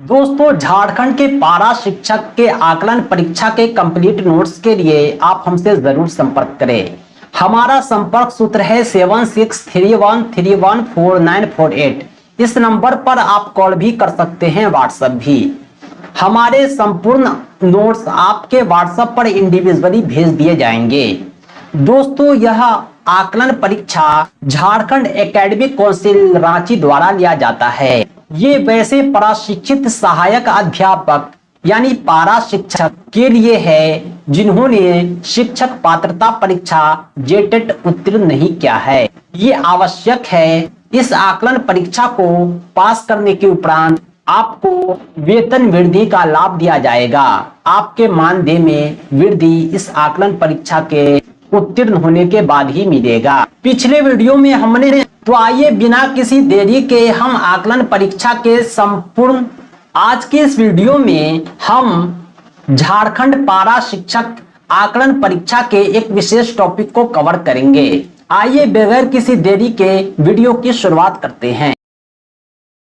दोस्तों, झारखंड के पारा शिक्षक के आकलन परीक्षा के कंप्लीट नोट्स के लिए आप हमसे जरूर संपर्क करें। हमारा संपर्क सूत्र है 7631314948। इस नंबर पर आप कॉल भी कर सकते हैं, व्हाट्सएप भी। हमारे संपूर्ण नोट्स आपके व्हाट्सएप पर इंडिविजुअली भेज दिए जाएंगे। दोस्तों, यह आकलन परीक्षा झारखंड एकेडमिक काउंसिल रांची द्वारा लिया जाता है। ये वैसे प्रशिक्षित सहायक अध्यापक यानी पारा शिक्षक के लिए है जिन्होंने शिक्षक पात्रता परीक्षा जेटेट उत्तीर्ण नहीं किया है। ये आवश्यक है। इस आकलन परीक्षा को पास करने के उपरांत आपको वेतन वृद्धि का लाभ दिया जाएगा। आपके मानदेय में वृद्धि इस आकलन परीक्षा के उत्तीर्ण होने के बाद ही मिलेगा। पिछले वीडियो में हमने तो आइए बिना किसी देरी के हम आकलन परीक्षा के संपूर्ण आज के इस वीडियो में हम झारखंड पारा शिक्षक आकलन परीक्षा के एक विशेष टॉपिक को कवर करेंगे। आइए बगैर किसी देरी के वीडियो की शुरुआत करते हैं।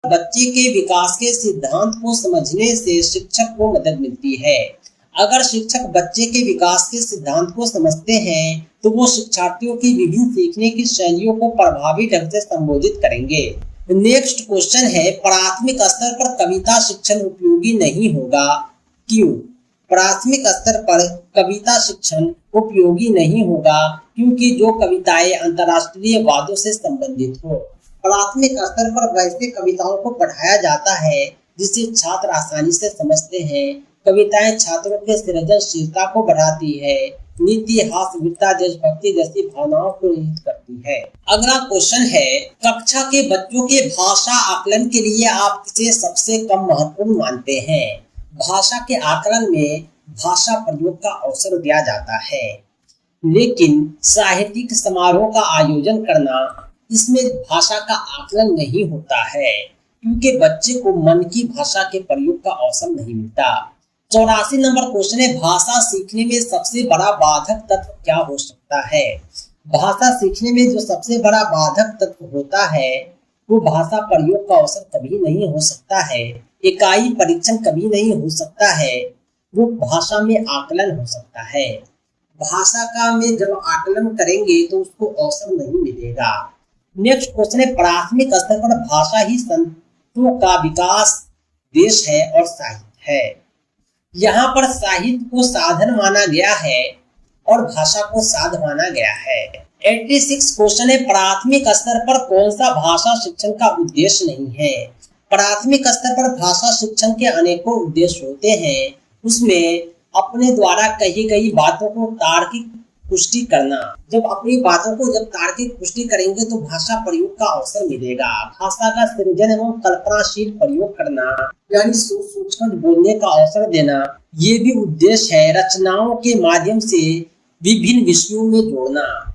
बच्चे के विकास के सिद्धांत को समझने से शिक्षक को मदद मिलती है। अगर शिक्षक बच्चे के विकास के सिद्धांत को समझते हैं तो वो शिक्षार्थियों की विभिन्न सीखने की शैलियों को प्रभावी ढंग से संबोधित करेंगे। नेक्स्ट क्वेश्चन है, प्राथमिक स्तर पर कविता शिक्षण उपयोगी नहीं होगा, क्यों? प्राथमिक स्तर पर कविता शिक्षण उपयोगी नहीं होगा क्योंकि जो कविताएं अंतर्राष्ट्रीय वादों से संबंधित हो। प्राथमिक स्तर पर वैसे कविताओं को पढ़ाया जाता है जिसे छात्र आसानी से समझते हैं। कविताएं छात्रों के सृजनशीलता को बढ़ाती है, नीति, हास्य, वीरता, देशभक्ति जैसी भावनाओं को इंगित करती है। अगला क्वेश्चन है, कक्षा के बच्चों के भाषा आकलन के लिए आप किसे सबसे कम महत्वपूर्ण मानते हैं? भाषा के आकलन में भाषा प्रयोग का अवसर दिया जाता है, लेकिन साहित्यिक समारोह का आयोजन करना इसमें भाषा का आकलन नहीं होता है क्योंकि बच्चे को मन की भाषा के प्रयोग का अवसर नहीं मिलता। 84 नंबर क्वेश्चन है, भाषा सीखने में सबसे बड़ा बाधक तत्व क्या हो सकता है? भाषा सीखने में जो सबसे बड़ा बाधक तत्व होता है वो भाषा प्रयोग का अवसर कभी नहीं हो सकता है, इकाई परीक्षण कभी नहीं हो सकता है, वो भाषा में आकलन हो सकता है। भाषा का में जब आकलन करेंगे तो उसको अवसर नहीं मिलेगा। नेक्स्ट क्वेश्चन है, प्राथमिक स्तर पर भाषा ही संतों का विकास देश है और साहित्य है। यहाँ पर साहित्य को साधन माना गया है और भाषा को साध माना गया है। 86 क्वेश्चन है, प्राथमिक स्तर पर कौन सा भाषा शिक्षण का उद्देश्य नहीं है? प्राथमिक स्तर पर भाषा शिक्षण के अनेकों उद्देश्य होते हैं। उसमें अपने द्वारा कही गई बातों को तार्किक पुष्टि करना। जब अपनी बातों को जब तार्किक पुष्टि करेंगे तो भाषा प्रयोग का अवसर मिलेगा। भाषा का सृजन एवं कल्पनाशील प्रयोग करना यानी सोच सोचकर बोलने का अवसर देना, ये भी उद्देश्य है। रचनाओं के माध्यम से विभिन्न विषयों में जोड़ना,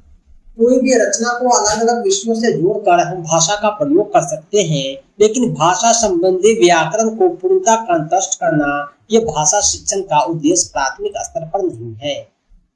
कोई भी रचना को अलग अलग विषयों से जोड़कर हम भाषा का प्रयोग कर सकते हैं, लेकिन भाषा संबंधी व्याकरण को पूर्णतः कंठस्थ करना ये भाषा शिक्षण का उद्देश्य प्राथमिक स्तर पर नहीं है।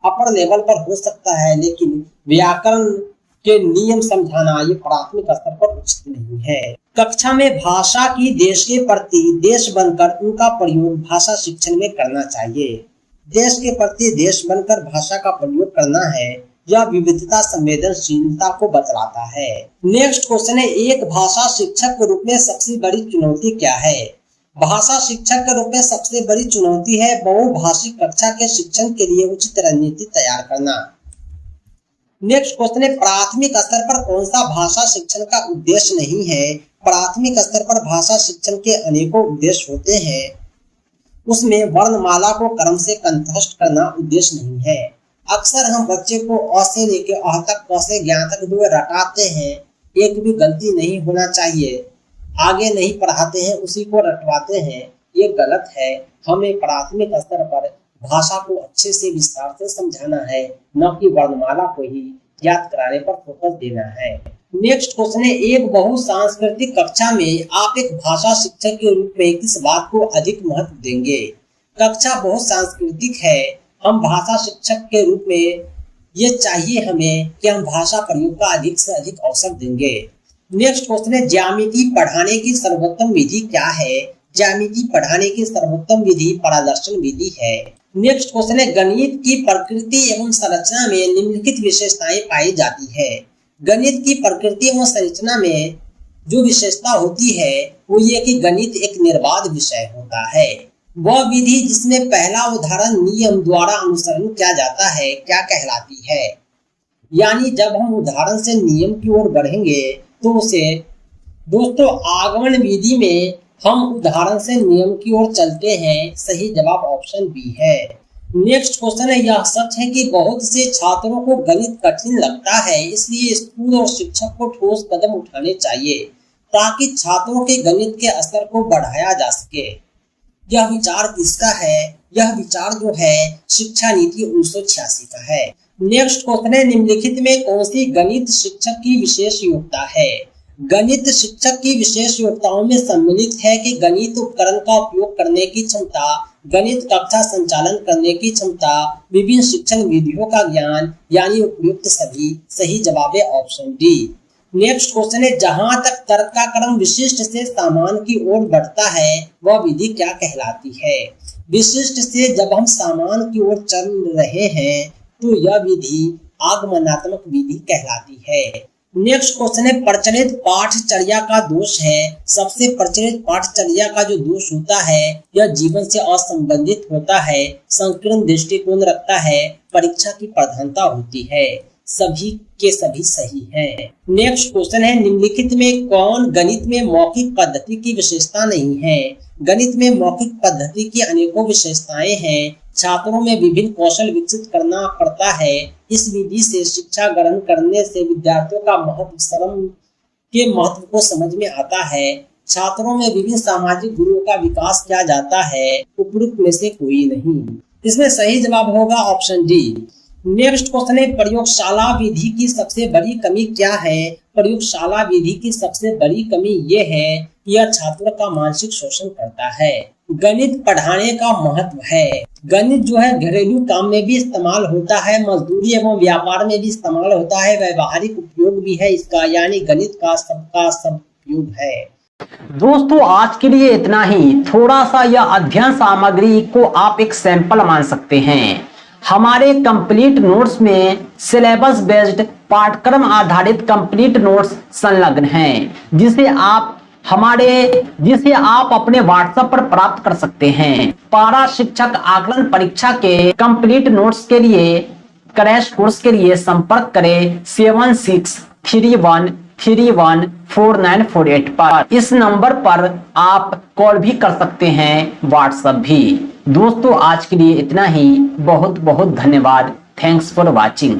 अपर लेवल पर हो सकता है, लेकिन व्याकरण के नियम समझाना ये प्राथमिक स्तर पर उचित नहीं है। कक्षा में भाषा की देश के प्रति देश बनकर उनका प्रयोग भाषा शिक्षण में करना चाहिए। देश के प्रति देश बनकर भाषा का प्रयोग करना है, यह विविधता संवेदनशीलता को बतलाता है। नेक्स्ट क्वेश्चन है, एक भाषा शिक्षक के रूप में सबसे बड़ी चुनौती क्या है? भाषा शिक्षक के रूप में सबसे बड़ी चुनौती है बहुभाषिक कक्षा के शिक्षण के लिए उचित रणनीति तैयार करना। नेक्स्ट क्वेश्चन है, प्राथमिक स्तर पर कौन सा भाषा शिक्षण का उद्देश्य नहीं है? प्राथमिक स्तर पर भाषा शिक्षण के अनेकों उद्देश्य होते हैं। उसमें वर्णमाला को क्रम से कंठस्थ करना उद्देश्य नहीं है। अक्सर हम बच्चे को अ से लेकर अ तक, क से ज्ञ तक जो रटाते हैं, एक भी गलती नहीं होना चाहिए। आगे नहीं पढ़ाते हैं, उसी को रटवाते हैं, ये गलत है। हमें प्राथमिक स्तर पर भाषा को अच्छे से विस्तार से समझाना है, न कि वर्णमाला को ही याद कराने पर फोकस देना है। नेक्स्ट क्वेश्चन है, एक बहुसांस्कृतिक कक्षा में आप एक भाषा शिक्षक के रूप में किस बात को अधिक महत्व देंगे? कक्षा बहुत सांस्कृतिक है, हम भाषा शिक्षक के रूप में ये चाहिए हमें कि हम भाषा प्रयोग का अधिक से अधिक अवसर देंगे। नेक्स्ट क्वेश्चन है, ज्यामिति पढ़ाने की सर्वोत्तम विधि क्या है? ज्यामिति पढ़ाने की सर्वोत्तम विधि परादर्शन विधि है। नेक्स्ट क्वेश्चन है, गणित की प्रकृति एवं संरचना में निम्नलिखित विशेषताएं पाई जाती है। गणित की प्रकृति एवं संरचना में जो विशेषता होती है वो ये कि गणित एक निर्बाध विषय होता है। वह विधि जिसमें पहला उदाहरण नियम द्वारा अनुसरण किया जाता है क्या कहलाती है? यानी जब हम उदाहरण से नियम की ओर बढ़ेंगे तो उसे दोस्तों आगमन विधि में हम उदाहरण से नियम की ओर चलते हैं। सही जवाब ऑप्शन बी है। नेक्स्ट क्वेश्चन है, यह सच है कि बहुत से छात्रों को गणित कठिन लगता है, इसलिए स्कूल और शिक्षक को ठोस कदम उठाने चाहिए ताकि छात्रों के गणित के स्तर को बढ़ाया जा सके। यह विचार किसका है? यह विचार जो है शिक्षा नीति 1986 का है। नेक्स्ट क्वेश्चन है, निम्नलिखित में कौन सी गणित शिक्षक की विशेष योग्यता है? गणित शिक्षक की विशेष योग्यताओं में सम्मिलित है कि गणित उपकरण का उपयोग करने की क्षमता, गणित कक्षा संचालन करने की क्षमता, विभिन्न शिक्षण विधियों का ज्ञान, यानी उपयुक्त सभी। सही जवाब है ऑप्शन डी। नेक्स्ट क्वेश्चन है, जहां तक तर्क का क्रम विशिष्ट से सामान्य की ओर बढ़ता है वह विधि क्या कहलाती है? विशिष्ट से जब हम सामान्य की ओर चल रहे हैं तो यह विधि आगमनात्मक विधि कहलाती है। नेक्स्ट क्वेश्चन है, प्रचलित पाठचर्या का दोष है। सबसे प्रचलित पाठचर्या का जो दोष होता है यह जीवन से असंबंधित होता है, संकीर्ण दृष्टिकोण रखता है, परीक्षा की प्रधानता होती है। सभी के सभी सही हैं। नेक्स्ट क्वेश्चन है, निम्नलिखित में कौन गणित में मौखिक पद्धति की विशेषता नहीं है? गणित में मौखिक पद्धति की अनेकों विशेषताएं हैं। छात्रों में विभिन्न कौशल विकसित करना पड़ता है। इस विधि से शिक्षा ग्रहण करने से विद्यार्थियों का महत्व श्रम के महत्व को समझ में आता है। छात्रों में विभिन्न सामाजिक गुणों का विकास किया जाता है। उपरोक्त में से कोई नहीं। इसमें सही जवाब होगा ऑप्शन डी। नेक्स्ट क्वेश्चन है, प्रयोगशाला विधि की सबसे बड़ी कमी क्या है? प्रयोगशाला विधि की सबसे बड़ी कमी ये है कि यह छात्रों का मानसिक शोषण करता है। गणित पढ़ाने का महत्व है। गणित जो है घरेलू काम में भी इस्तेमाल होता है, मजदूरी एवं व्यापार में भी इस्तेमाल होता है, व्यवहारिक उपयोग भी है इसका, यानी गणित का सब उपयोग है। दोस्तों आज के लिए इतना ही। थोड़ा सा यह अध्ययन सामग्री को आप एक सैंपल मान सकते हैं। हमारे कंप्लीट नोट्स में सिलेबस बेस्ड पाठ्यक्रम आधारित कंप्लीट नोट्स संलग्न हैं, जिसे आप अपने व्हाट्सएप पर प्राप्त कर सकते हैं। पारा शिक्षक आकलन परीक्षा के कंप्लीट नोट्स के लिए क्रैश कोर्स के लिए संपर्क करें 7631314948 पर। इस नंबर पर आप कॉल भी कर सकते हैं, व्हाट्सएप भी। दोस्तों आज के लिए इतना ही। बहुत बहुत धन्यवाद। Thanks for watching.